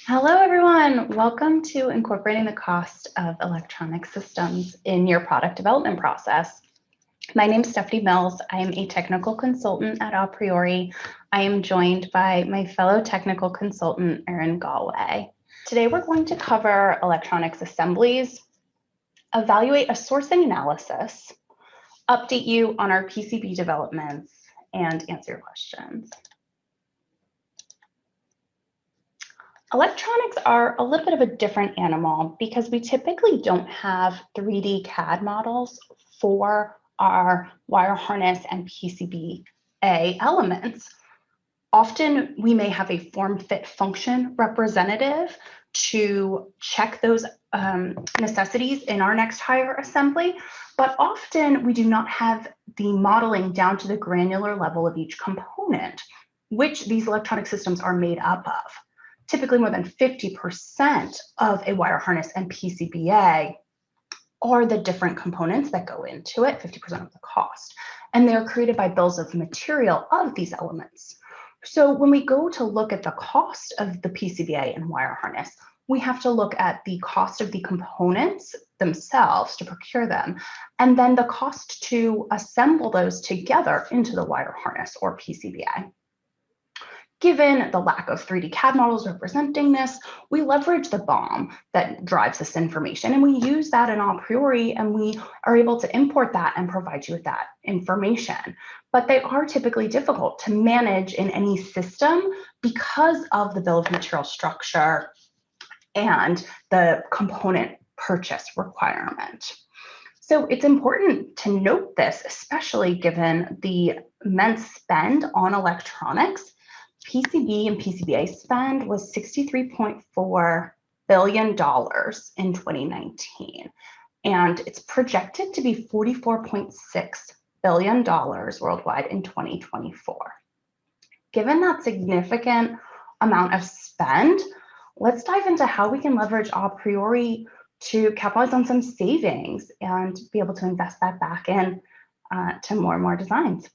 Hello, everyone. Welcome to incorporating the cost of electronic systems in your product development process. My name is Stephanie Mills. I am a technical consultant at A Priori. I am joined by my fellow technical consultant, Erin Galway. Today, we're going to cover electronics assemblies, evaluate a sourcing analysis, update you on our PCB developments, and answer your questions. Electronics are a little bit of a different animal because we typically don't have 3D CAD models for our wire harness and PCBA elements. Often we may have a form fit function representative to check those necessities in our next higher assembly, but often we do not have the modeling down to the granular level of each component, which these electronic systems are made up of. Typically more than 50% of a wire harness and PCBA are the different components that go into it, 50% of the cost. And they're created by bills of material of these elements. So when we go to look at the cost of the PCBA and wire harness, we have to look at the cost of the components themselves to procure them, and then the cost to assemble those together into the wire harness or PCBA. Given the lack of 3D CAD models representing this, we leverage the BOM that drives this information, and we use that in A Priori, and we are able to import that and provide you with that information. But they are typically difficult to manage in any system because of the bill of material structure and the component purchase requirement. So it's important to note this, especially given the immense spend on electronics. PCB and PCBA spend was $63.4 billion in 2019, and it's projected to be $44.6 billion worldwide in 2024. Given that significant amount of spend, let's dive into how we can leverage A Priori to capitalize on some savings and be able to invest that back in to more and more designs.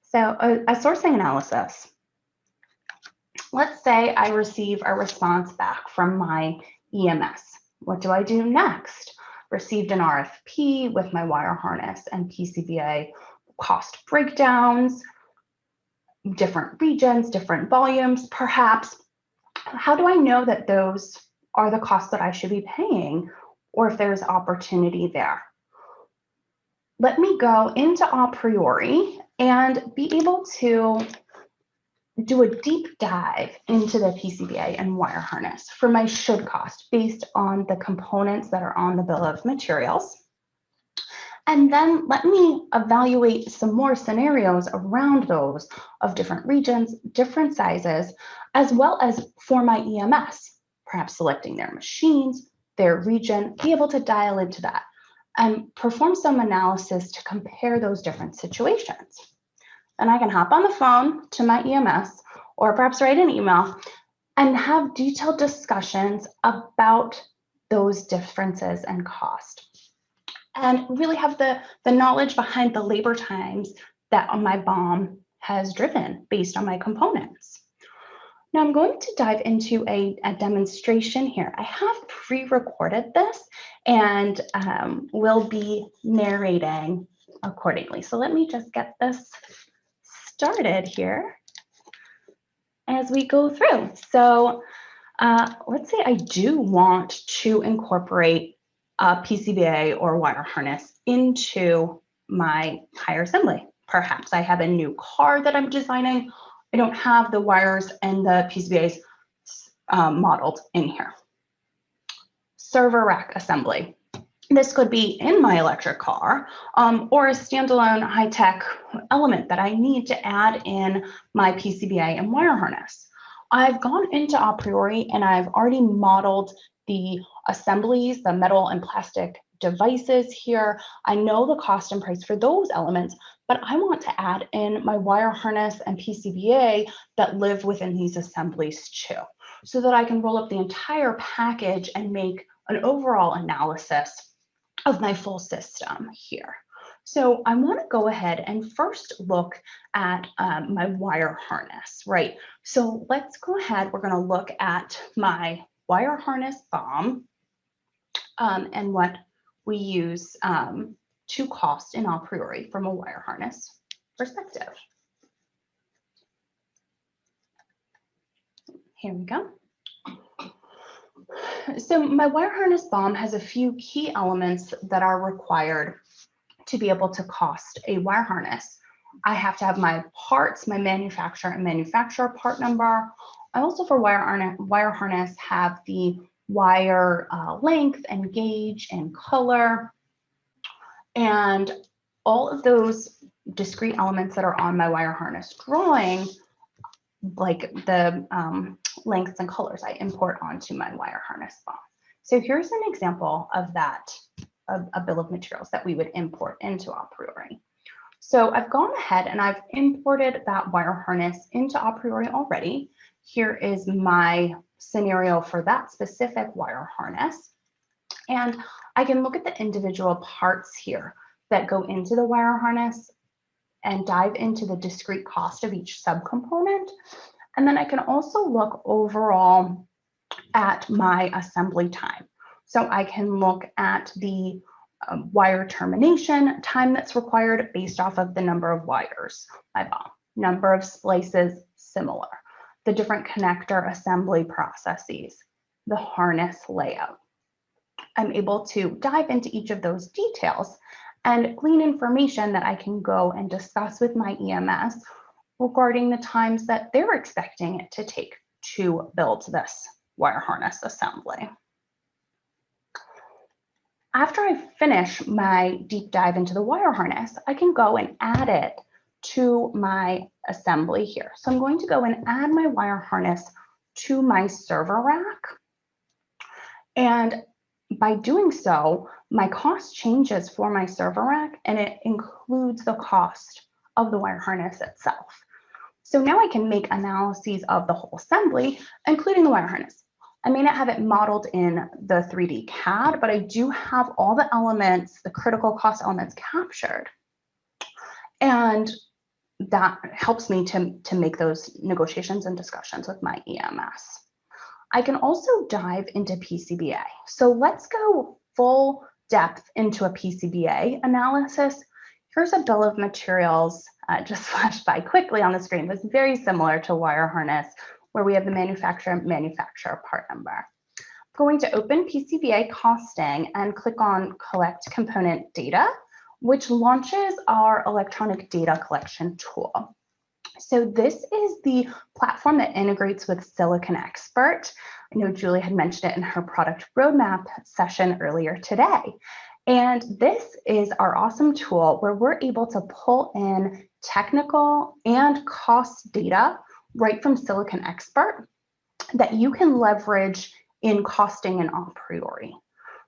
So a sourcing analysis. Let's say I receive a response back from my EMS. What do I do next? Received an RFP with my wire harness and PCBA cost breakdowns, different regions, different volumes, perhaps. How do I know that those are the costs that I should be paying, or if there's opportunity there? Let me go into A Priori and be able to do a deep dive into the PCBA and wire harness for my should cost based on the components that are on the bill of materials. And then let me evaluate some more scenarios around those of different regions, different sizes, as well as for my EMS, perhaps selecting their machines, their region, be able to dial into that and perform some analysis to compare those different situations. And I can hop on the phone to my EMS or perhaps write an email and have detailed discussions about those differences and cost. And really have the knowledge behind the labor times that my BOM has driven based on my components. Now I'm going to dive into a demonstration here. I have pre-recorded this and will be narrating accordingly. So let me just get this started here as we go through. So let's say I do want to incorporate a PCBA or wire harness into my higher assembly. Perhaps I have a new car that I'm designing. I don't have the wires and the PCBAs modeled in here. Server rack assembly. This could be in my electric car or a standalone high-tech element that I need to add in my PCBA and wire harness. I've gone into A Priori and I've already modeled the assemblies, the metal and plastic devices here. I know the cost and price for those elements, but I want to add in my wire harness and PCBA that live within these assemblies too, so that I can roll up the entire package and make an overall analysis of my full system here. So I want to go ahead and first look at my wire harness, right? So let's go ahead. We're going to look at my wire harness BOM and what we use to cost in a priori from a wire harness perspective. Here we go. So my wire harness BOM has a few key elements that are required to be able to cost a wire harness. I have to have my parts, my manufacturer and manufacturer part number. I also for wire harness have the wire length and gauge and color. And all of those discrete elements that are on my wire harness drawing, like the lengths and colors, I import onto my wire harness BOM. So here's an example of that, a bill of materials that we would import into a priori. So I've gone ahead and I've imported that wire harness into a priori already. Here is my scenario for that specific wire harness. And I can look at the individual parts here that go into the wire harness and dive into the discrete cost of each subcomponent. And then I can also look overall at my assembly time. So I can look at the wire termination time that's required based off of the number of wires, my BOM, number of splices, similar, the different connector assembly processes, the harness layout. I'm able to dive into each of those details and glean information that I can go and discuss with my EMS regarding the times that they're expecting it to take to build this wire harness assembly. After I finish my deep dive into the wire harness, I can go and add it to my assembly here. So I'm going to go and add my wire harness to my server rack. And by doing so, my cost changes for my server rack, and it includes the cost of the wire harness itself. So now I can make analyses of the whole assembly, including the wire harness. I may not have it modeled in the 3D CAD, but I do have all the elements, the critical cost elements captured. And that helps me to make those negotiations and discussions with my EMS. I can also dive into PCBA. So let's go full depth into a PCBA analysis. Here's a bill of materials, just flashed by quickly on the screen, but it's very similar to wire harness, where we have the manufacturer part number. I'm going to open PCBA costing and click on collect component data, which launches our electronic data collection tool. So this is the platform that integrates with Silicon Expert. I know Julie had mentioned it in her product roadmap session earlier today. And this is our awesome tool where we're able to pull in technical and cost data right from Silicon Expert that you can leverage in costing and a priori.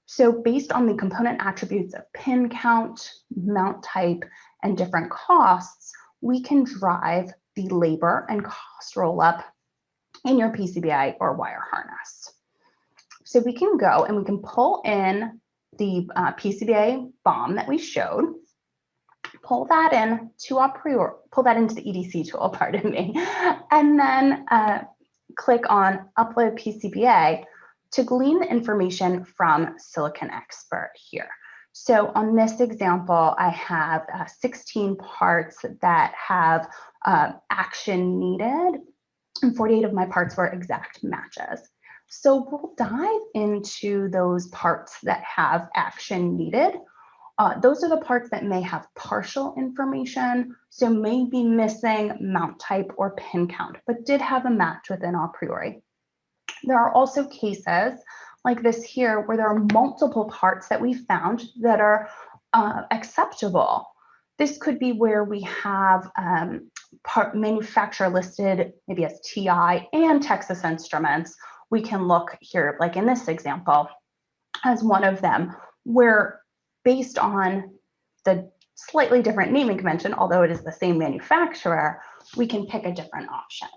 So based on the component attributes of pin count, mount type, and different costs, we can drive the labor and cost roll up in your PCBA or wire harness. So we can go and we can pull in the PCBA BOM that we showed, pull that in to a priori, pull that into the EDC tool, pardon me, and then click on upload PCBA to glean the information from Silicon Expert here. So on this example, I have 16 parts that have action needed, and 48 of my parts were exact matches. So we'll dive into those parts that have action needed. Those are the parts that may have partial information, so may be missing mount type or pin count, but did have a match within a priori. There are also cases like this here where there are multiple parts that we found that are acceptable. This could be where we have part manufacturer listed maybe as TI and Texas Instruments. We can look here, like in this example, as one of them, where based on the slightly different naming convention, although it is the same manufacturer, we can pick a different option.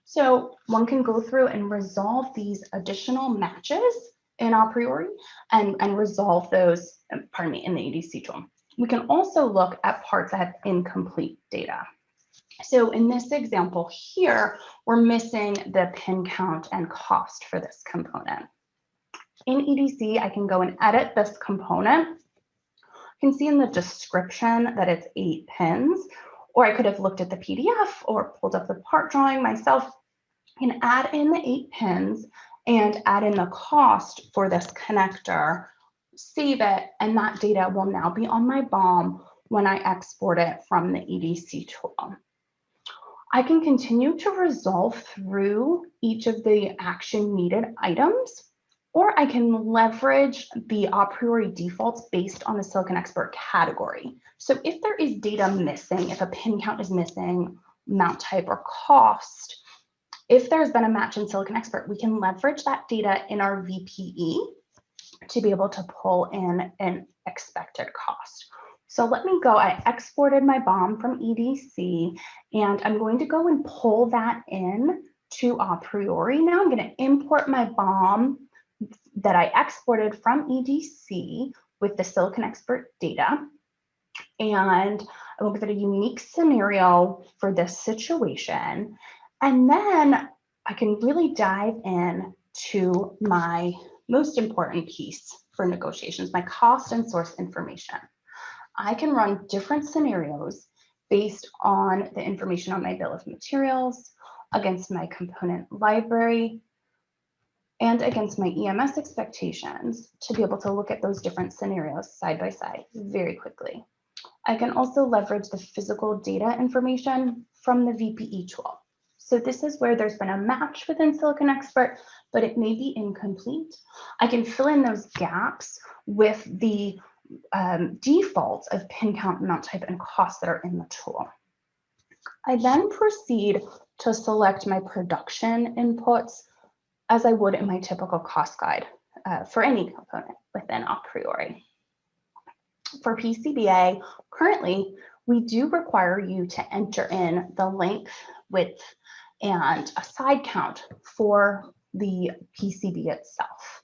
So one can go through and resolve these additional matches in a priori and resolve those, pardon me, in the EDC tool. We can also look at parts that have incomplete data. So in this example here, we're missing the pin count and cost for this component. In EDC, I can go and edit this component. You can see in the description that it's 8 pins, or I could have looked at the PDF or pulled up the part drawing myself. I can add in the 8 pins and add in the cost for this connector, save it, and that data will now be on my BOM when I export it from the EDC tool. I can continue to resolve through each of the action needed items, or I can leverage the a priori defaults based on the Silicon Expert category. So if there is data missing, if a pin count is missing, mount type or cost, if there's been a match in Silicon Expert, we can leverage that data in our VPE to be able to pull in an expected cost. So let me go, I exported my BOM from EDC, and I'm going to go and pull that in to a priori. Now I'm going to import my BOM that I exported from EDC with the Silicon Expert data. And I will give it a unique scenario for this situation. And then I can really dive in to my most important piece for negotiations, my cost and source information. I can run different scenarios based on the information on my bill of materials, against my component library, and against my EMS expectations to be able to look at those different scenarios side by side very quickly. I can also leverage the physical data information from the VPE tool. So this is where there's been a match within Silicon Expert, but it may be incomplete. I can fill in those gaps with the defaults of pin count, mount type, and cost that are in the tool. I then proceed to select my production inputs as I would in my typical cost guide for any component within a priori. For PCBA, currently, we do require you to enter in the length, width, and a side count for the PCB itself.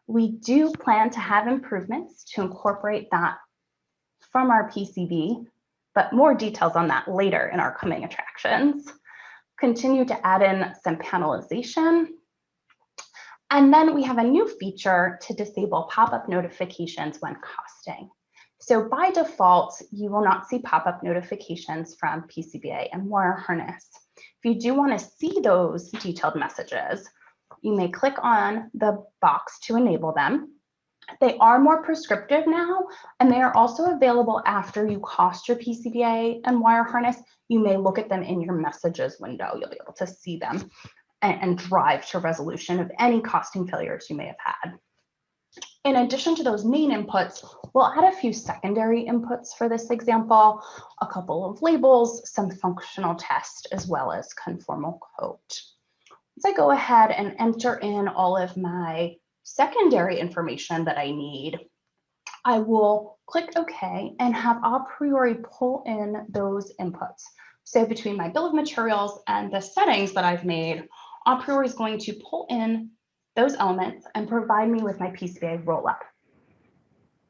We do plan to have improvements to incorporate that from our PCB, but more details on that later in our coming attractions. Continue to add in some panelization. And then we have a new feature to disable pop-up notifications when costing. So by default, you will not see pop-up notifications from PCBA and wire harness. If you do want to see those detailed messages, you may click on the box to enable them. They are more prescriptive now, and they are also available after you cost your PCBA and wire harness. You may look at them in your messages window. You'll be able to see them and drive to resolution of any costing failures you may have had. In addition to those main inputs, we'll add a few secondary inputs for this example, a couple of labels, some functional tests, as well as conformal code. As I go ahead and enter in all of my secondary information that I need, I will click OK and have a priori pull in those inputs. So between my bill of materials and the settings that I've made, a priori is going to pull in those elements and provide me with my PCBA rollup.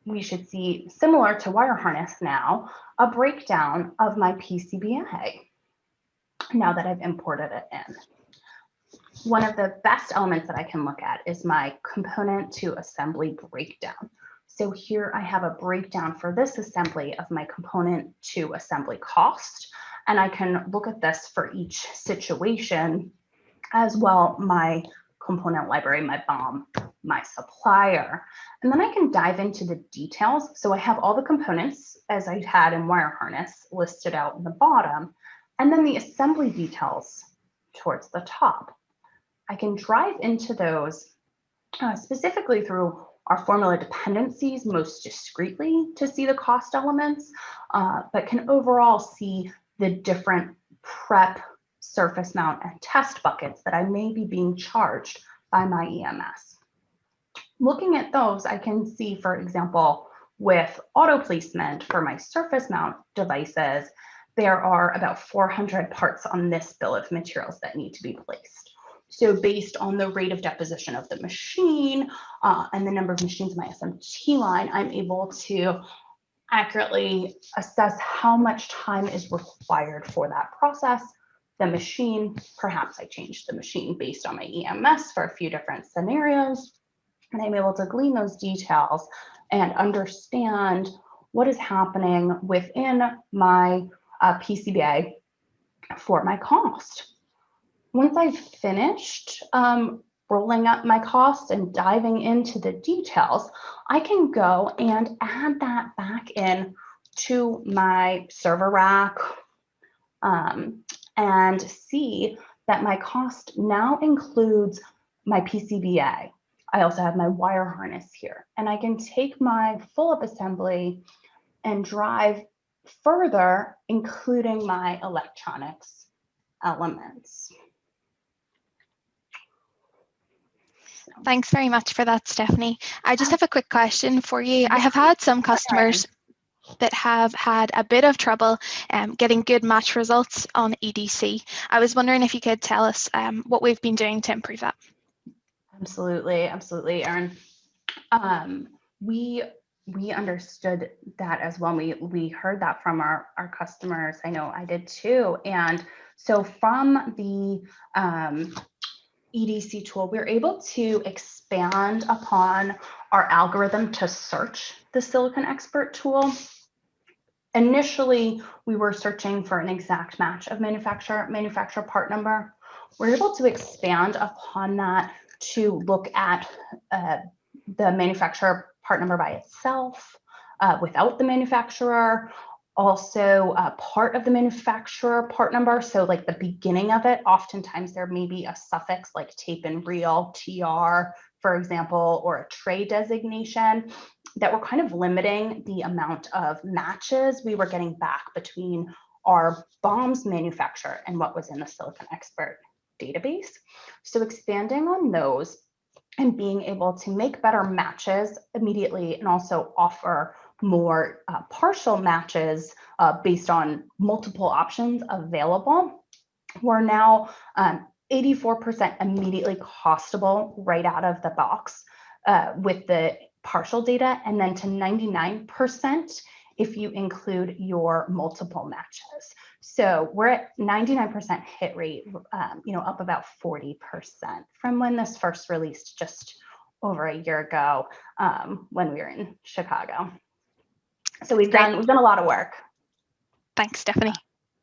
We should see, similar to wire harness now, a breakdown of my PCBA now that I've imported it in. One of the best elements that I can look at is my component to assembly breakdown. So here I have a breakdown for this assembly of my component to assembly cost, and I can look at this for each situation as well, my component library, my BOM, my supplier. And then I can dive into the details. So I have all the components as I had in wire harness listed out in the bottom, and then the assembly details towards the top. I can drive into those specifically through our formula dependencies most discreetly to see the cost elements, but can overall see the different prep, surface mount, and test buckets that I may be being charged by my EMS. Looking at those, I can see, for example, with auto placement for my surface mount devices, there are about 400 parts on this bill of materials that need to be placed. So based on the rate of deposition of the machine and the number of machines in my SMT line, I'm able to accurately assess how much time is required for that process. The machine, perhaps I changed the machine based on my EMS for a few different scenarios, and I'm able to glean those details and understand what is happening within my PCBA for my cost. Once I've finished rolling up my costs and diving into the details, I can go and add that back in to my server rack and see that my cost now includes my PCBA. I also have my wire harness here, and I can take my full up assembly and drive further, including my electronics elements. Thanks very much for that, Stephanie. I just have a quick question for you. I have had some customers that have had a bit of trouble getting good match results on EDC. I was wondering if you could tell us what we've been doing to improve that. Absolutely, absolutely, Erin. We understood that as well. We heard that from our customers. I know I did too. And so from the EDC tool, we're able to expand upon our algorithm to search the Silicon Expert tool. Initially, we were searching for an exact match of manufacturer part number. We're able to expand upon that to look at the manufacturer part number by itself, without the manufacturer, also part of the manufacturer part number. So like the beginning of it, oftentimes there may be a suffix like tape and reel, TR, for example, or a tray designation that were kind of limiting the amount of matches we were getting back between our BOMs manufacturer and what was in the Silicon Expert database. So expanding on those and being able to make better matches immediately and also offer more partial matches based on multiple options available. We're now 84% immediately costable right out of the box with the partial data, and then to 99% if you include your multiple matches. So we're at 99% hit rate, up about 40% from when this first released just over a year ago when we were in Chicago. So we've done a lot of work. Thanks, Stephanie.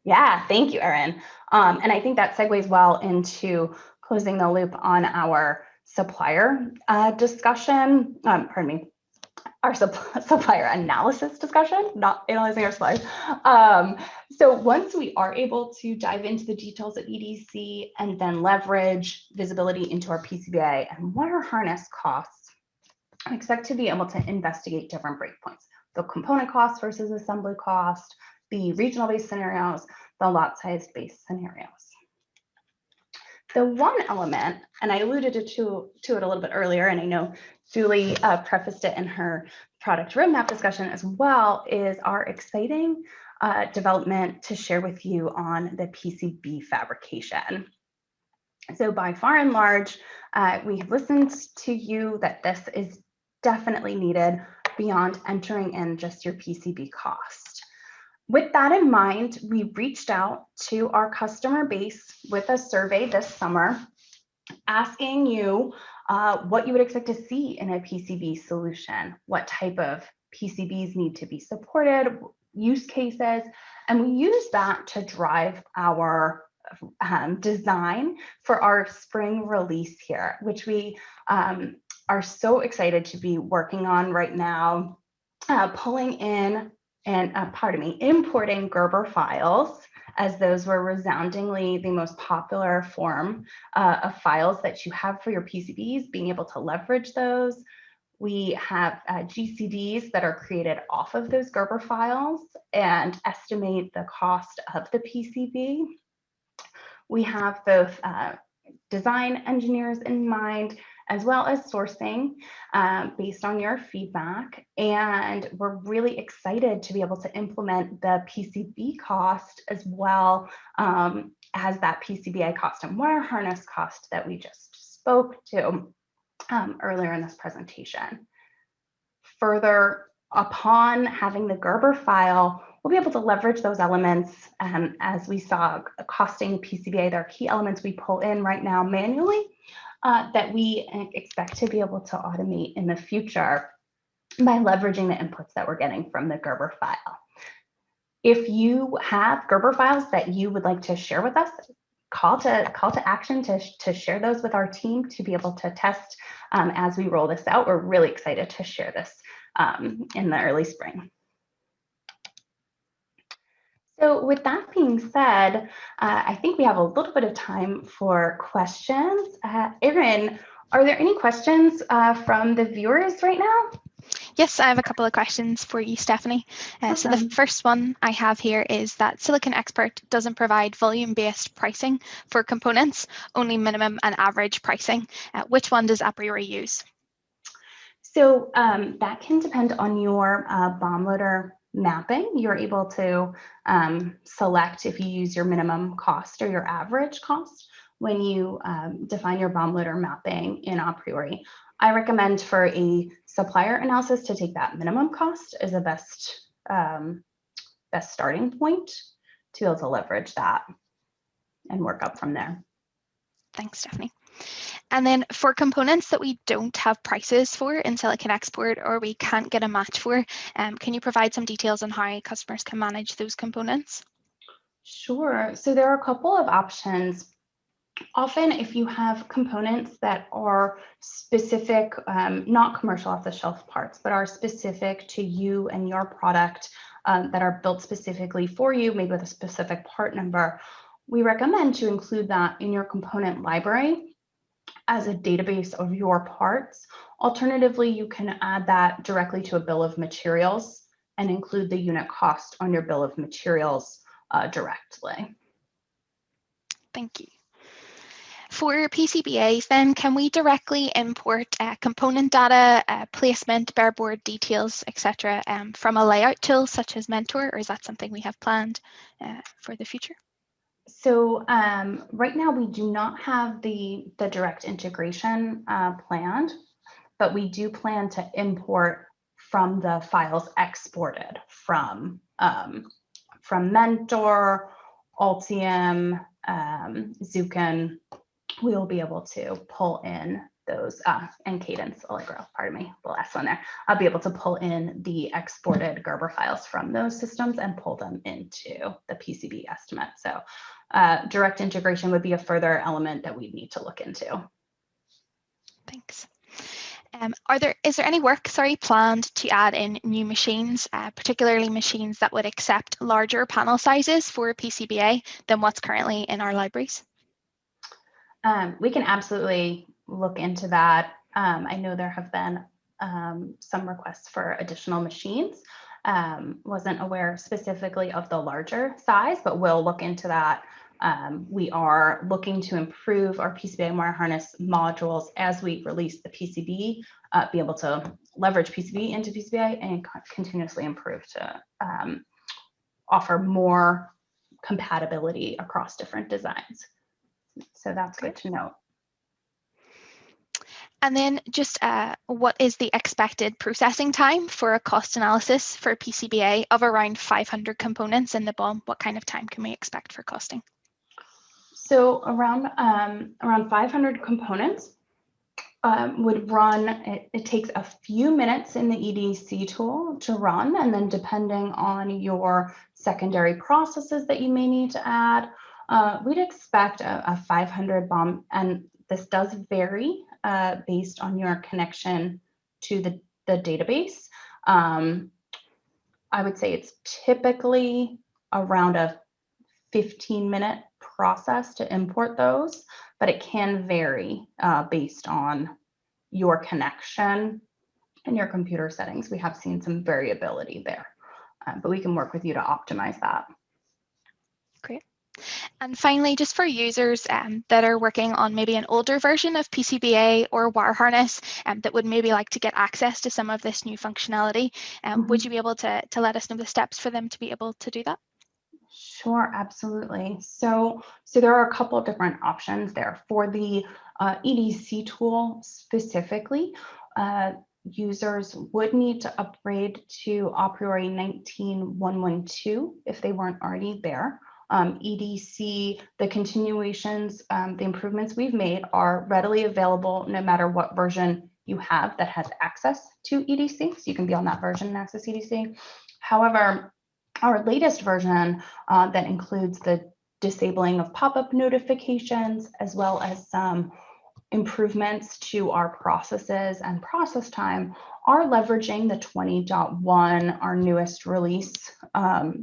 Yeah, thank you, Erin. And I think that segues well into closing the loop on our supplier discussion. Pardon me. Our supplier analysis discussion, not analyzing our suppliers. So once we are able to dive into the details of EDC and then leverage visibility into our PCBA and wire harness costs, I expect to be able to investigate different breakpoints. The component cost versus assembly cost, the regional based scenarios, the lot size based scenarios. The one element, and I alluded to it a little bit earlier, and I know Julie prefaced it in her product roadmap discussion as well, is our exciting development to share with you on the PCB fabrication. So by far and large, we have listened to you that this is definitely needed beyond entering in just your PCB cost. With that in mind, we reached out to our customer base with a survey this summer, asking you what you would expect to see in a PCB solution, what type of PCBs need to be supported, use cases, and we use that to drive our design for our spring release here, which we are so excited to be working on right now, pulling in and importing Gerber files, as those were resoundingly the most popular form of files that you have for your PCBs, being able to leverage those. We have GCDs that are created off of those Gerber files and estimate the cost of the PCB. We have both design engineers in mind, as well as sourcing based on your feedback. And we're really excited to be able to implement the PCB cost as well as that PCBA cost and wire harness cost that we just spoke to earlier in this presentation. Further upon having the Gerber file, we'll be able to leverage those elements. As we saw, costing PCBA, there are key elements we pull in right now manually that we expect to be able to automate in the future by leveraging the inputs that we're getting from the Gerber file. If you have Gerber files that you would like to share with us, call to action to share those with our team to be able to test as we roll this out. We're really excited to share this in the early spring. So with that being said, I think we have a little bit of time for questions. Erin, are there any questions from the viewers right now? Yes, I have a couple of questions for you, Stephanie. So the first one I have here is that Silicon Expert doesn't provide volume-based pricing for components, only minimum and average pricing. Which one does a priori use? So that can depend on your BOM loader mapping. You're able to select if you use your minimum cost or your average cost when you define your BOM loader mapping in a priori. I recommend for a supplier analysis to take that minimum cost as the best starting point to be able to leverage that and work up from there. Thanks, Stephanie. And then for components that we don't have prices for in Silicon Export or we can't get a match for, can you provide some details on how customers can manage those components? Sure. So there are a couple of options. Often, if you have components that are specific, not commercial off-the-shelf parts, but are specific to you and your product that are built specifically for you, maybe with a specific part number, we recommend to include that in your component library as a database of your parts. Alternatively, you can add that directly to a bill of materials and include the unit cost on your bill of materials directly. Thank you. For PCBAs, then, can we directly import component data, placement, bare board details, etc., from a layout tool such as Mentor, or is that something we have planned for the future? So right now we do not have the direct integration planned, but we do plan to import from the files exported from Mentor, Altium, Zukin. We will be able to pull in those, and Cadence, Allegro, pardon me, the last one there. I'll be able to pull in the exported Gerber files from those systems and pull them into the PCB estimate. So direct integration would be a further element that we need to look into. Thanks. Is there any work, planned to add in new machines, particularly machines that would accept larger panel sizes for PCBA than what's currently in our libraries? We can absolutely look into that. I know there have been some requests for additional machines. Wasn't aware specifically of the larger size, but we'll look into that. We are looking to improve our PCBA wire harness modules as we release the PCB, be able to leverage PCB into PCBA and continuously improve to offer more compatibility across different designs. So that's good to know. And then just what is the expected processing time for a cost analysis for PCBA of around 500 components in the BOM? What kind of time can we expect for costing? So around 500 components would run, it takes a few minutes in the EDC tool to run, and then depending on your secondary processes that you may need to add, we'd expect a 500 BOM, and this does vary based on your connection to the database. I would say it's typically around a 15-minute process to import those, but it can vary based on your connection and your computer settings. We have seen some variability there, but we can work with you to optimize that. Great. And finally, just for users that are working on maybe an older version of PCBA or wire harness that would maybe like to get access to some of this new functionality, would you be able to let us know the steps for them to be able to do that? Sure, absolutely. So there are a couple of different options there. For the EDC tool specifically, users would need to upgrade to a priori 19112 if they weren't already there. EDC, the continuations, the improvements we've made are readily available no matter what version you have that has access to EDC. So you can be on that version and access EDC. However, our latest version that includes the disabling of pop-up notifications, as well as some improvements to our processes and process time, are leveraging the 20.1, our newest release, our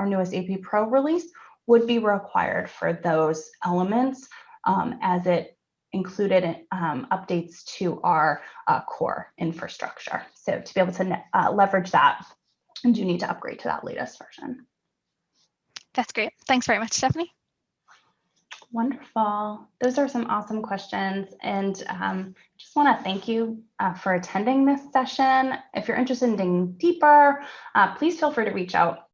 newest AP Pro release would be required for those elements, as it included updates to our core infrastructure. So to be able to leverage that, you do need to upgrade to that latest version. That's great. Thanks very much, Stephanie. Wonderful. Those are some awesome questions. And just want to thank you for attending this session. If you're interested in digging deeper, please feel free to reach out